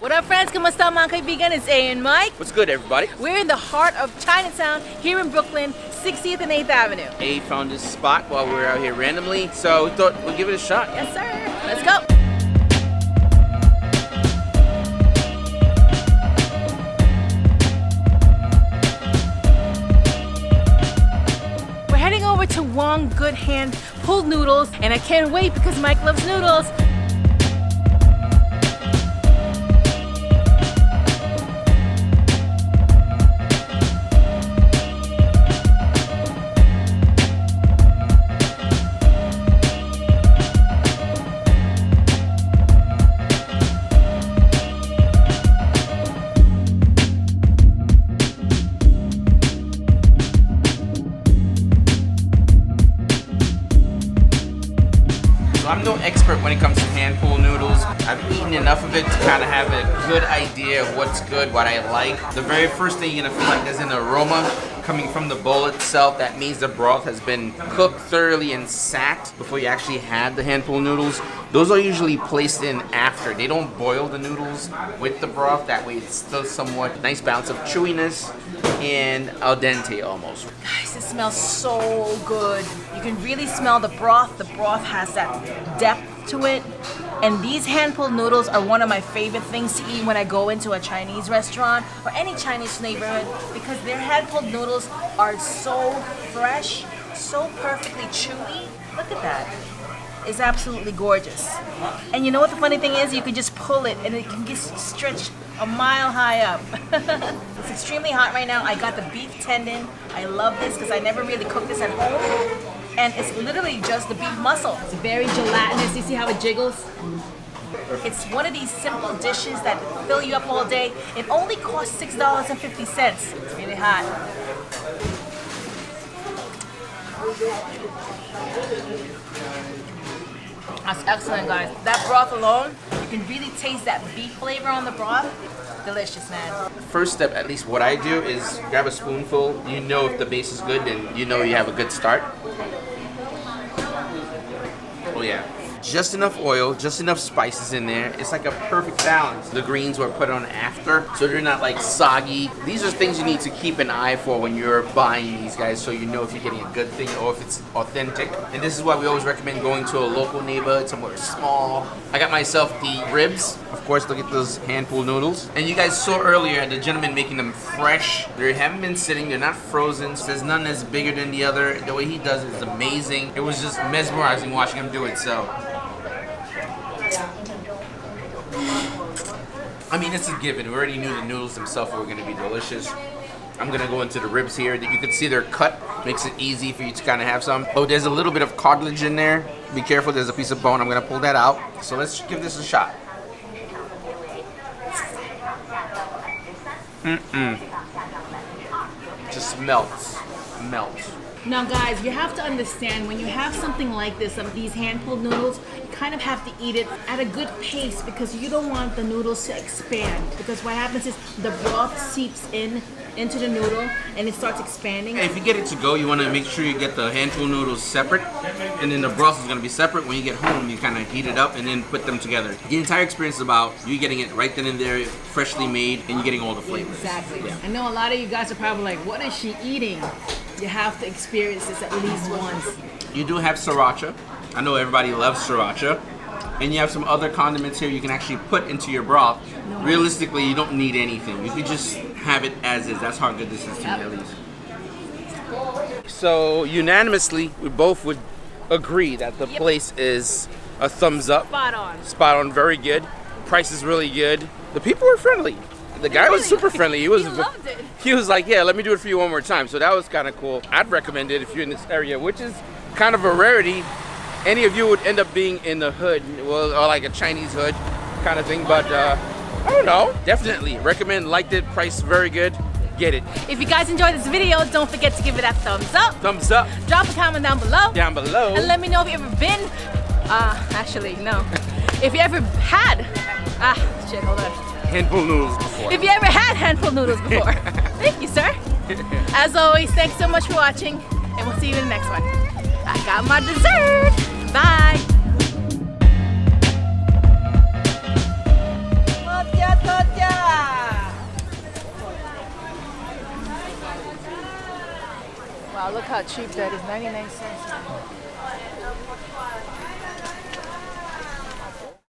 What up, friends? Kamusta mga kaibigan? It's A and Mike. What's good, everybody? We're in the heart of Chinatown here in Brooklyn, 60th and 8th Avenue. A found this spot while we were out here randomly, so we thought we'd give it a shot. Yes, sir. Let's go. We're heading over to WONG Good Hand Pulled Noodles, and I can't wait because Mike loves noodles. I'm no expert when it comes to hand-pulled noodles. I've eaten enough of it to kind of have a good idea of what's good, what I like. The very first thing you're gonna feel like there's an aroma coming from the bowl itself. That means the broth has been cooked thoroughly and sat before you actually had the hand-pulled noodles. Those are usually placed in after. They don't boil the noodles with the broth. That way it's still somewhat nice balance of chewiness and al dente almost. Guys, it smells so good. You can really smell the broth. The broth has that depth to it. And these hand-pulled noodles are one of my favorite things to eat when I go into a Chinese restaurant or any Chinese neighborhood, because their hand-pulled noodles are so fresh, so perfectly chewy. Look at that. It's absolutely gorgeous. And you know what the funny thing is? You can just pull it and it can get stretched a mile high up. It's extremely hot right now. I got the beef tendon. I love this because I never really cook this at home. And it's literally just the beef muscle. It's very gelatinous. You see how it jiggles? It's one of these simple dishes that fill you up all day. It only costs $6.50. It's really hot. That's excellent, guys. That broth alone, you can really taste that beef flavor on the broth. Delicious, man. First step, at least what I do, is grab a spoonful. You know if the base is good, then you know you have a good start. Oh yeah. Just enough oil, just enough spices in there. It's like a perfect balance. The greens were put on after, so they're not like soggy. These are things you need to keep an eye for when you're buying these guys, so you know if you're getting a good thing or if it's authentic. And this is why we always recommend going to a local neighborhood, somewhere small. I got myself the ribs. Of course, look at those hand-pulled noodles. And you guys saw earlier the gentleman making them fresh. They haven't been sitting, they're not frozen. So there's none that's bigger than the other. The way he does it is amazing. It was just mesmerizing watching him do it, so. I mean, it's a given. We already knew the noodles themselves were going to be delicious. I'm going to go into the ribs here. You can see they're cut. Makes it easy for you to kind of have some. Oh, there's a little bit of cartilage in there. Be careful, there's a piece of bone. I'm going to pull that out. So let's give this a shot. Just melts. Melts. Now guys, you have to understand, when you have something like this, these hand-pulled noodles, you kind of have to eat it at a good pace because you don't want the noodles to expand. Because what happens is the broth seeps into the noodle and it starts expanding. If you get it to go, you want to make sure you get the hand-pulled noodles separate, and then the broth is going to be separate. When you get home, you kind of heat it up and then put them together. The entire experience is about you getting it right then and there, freshly made, and you're getting all the flavors. Exactly. Yeah. I know a lot of you guys are probably like, what is she eating? You have to experience this at least once. You do have sriracha. I know everybody loves sriracha. And you have some other condiments here you can actually put into your broth. No. Realistically, you don't need anything. You could just have it as is. That's how good this is to me, at least. So unanimously, we both would agree that the place is a thumbs up. Spot on. Spot on, very good. Price is really good. The people were friendly. The guy was super friendly. He loved it. He was like, yeah, let me do it for you one more time. So that was kind of cool. I'd recommend it if you're in this area, which is kind of a rarity. Any of you would end up being in the hood, well, or like a Chinese hood kind of thing. But I don't know. Definitely recommend. Liked it. Price very good. Get it. If you guys enjoyed this video, don't forget to give it a thumbs up. Thumbs up. Drop a comment down below. Down below. And let me know if you've ever been. Actually, no. If you ever had. Shit, hold on. Hand-pulled noodles before. If you ever had hand-pulled noodles before. Thank you, sir. As always, thanks so much for watching, and we'll see you in the next one. I got my dessert. Bye. Wow, look how cheap that is. 99 cents.